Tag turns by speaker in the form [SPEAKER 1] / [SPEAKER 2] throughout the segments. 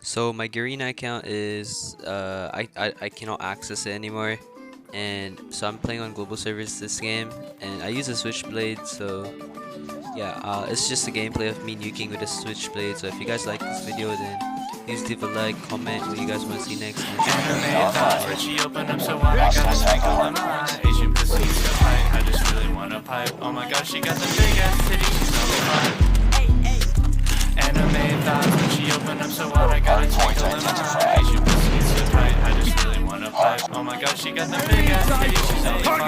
[SPEAKER 1] So my Garena account is I cannot access it anymore, and so I'm playing on global servers this game, and I use a Switchblade. So yeah, it's just a gameplay of me nuking with a Switchblade. So if you guys like this video, then please leave a like, comment what you guys want to see next.
[SPEAKER 2] She opened up so wide, I got a tangle in my eye. Asian pussy so tight, I just really wanna pipe. Oh my gosh, she got the big ass titties, she's only fine. Anime thighs when she opened up so wide, I got a tangle in my eye. Asian pussy so tight, I just really wanna pipe. Oh my gosh, she got the big ass titties, she's only fine.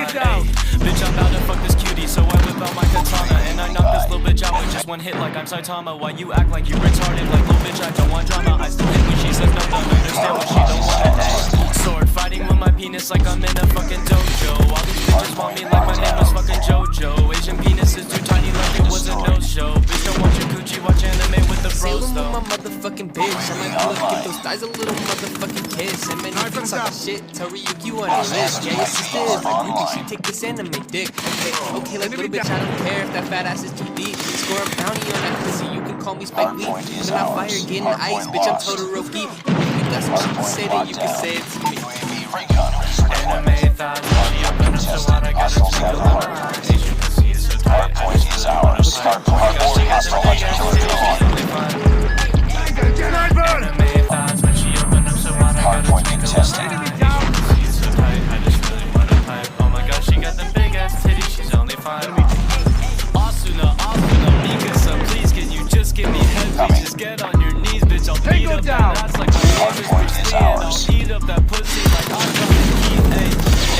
[SPEAKER 2] Bitch, I'm about to fuck this cutie, so I whip out my katana and I knock this little bitch out with just one hit like I'm Saitama. Why you act like you retarded? Like little bitch, I don't want drama. I still hit when she says no, don't understand what she don't wanna. Sword fighting with my penis like I'm in a fucking dojo. All these bitches want me like my name was fucking JoJo. Asian penis is too tiny like it was a no-show. Bitch, don't watch your coochie, watch anime with the bros though.
[SPEAKER 3] I'm my motherfucking bitch. I might pull up, give those thighs a little motherfucking kiss. And man, you can talk shit, tell Ryuki on his list. Yeah, your sister is like Ryuki, she take this anime dick. Okay, like little bitch, I don't care if that fat ass is too deep. Score a bounty on that pussy, you can call me Spike Lee. Then I fire, getting ice, bitch, I'm Todoroki. If you got some shit to say, then you can say it to me.
[SPEAKER 2] Anime thighs, she opened up so wide, I got a tangle in my eye. Asian pussy is so tight, I just really wanna pipe. Oh my gosh, she got the big ass titties, she's only fine. Anime thighs, when she opened up so wide, I got a tangle in my eye. Asian pussy is so tight, I just really wanna pipe. Oh my gosh, she got the big ass titties, she's only fine. Asuna, Mikasa, please can you just give me head, please just get on your knees, bitch, I'll beat up that ass like my name is Bruce Lee, and I'll eat up that pussy like I'm trying to keep, ayy.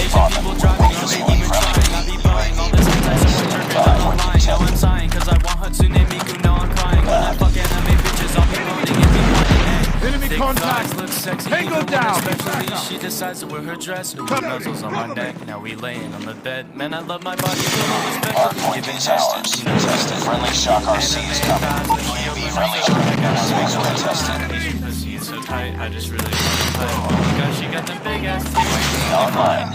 [SPEAKER 2] Asian people driving, are they even trying? I be buying all this hentai, so I turn girls up online. Now I'm sighing, cause I want Hatsune Miku, now I'm crying. When I fuck anime bitches, I'll be moaning and be whining, ayy.
[SPEAKER 4] Enemy
[SPEAKER 2] Thick
[SPEAKER 4] contact!
[SPEAKER 2] thighs look sexy,
[SPEAKER 4] Tango
[SPEAKER 2] even
[SPEAKER 4] down!
[SPEAKER 2] when especially she decides to wear her dress. Ooh, nuzzles on my neck, now we laying on the bed. Man, I love my body, feel no respect.
[SPEAKER 5] Hardpoint contested. Contested. Friendly shock RC is coming. UAV friendly shock contested.
[SPEAKER 2] Asian pussy is so tight, I just really want to play. Oh my gosh, she got the big ass titties.
[SPEAKER 5] Online.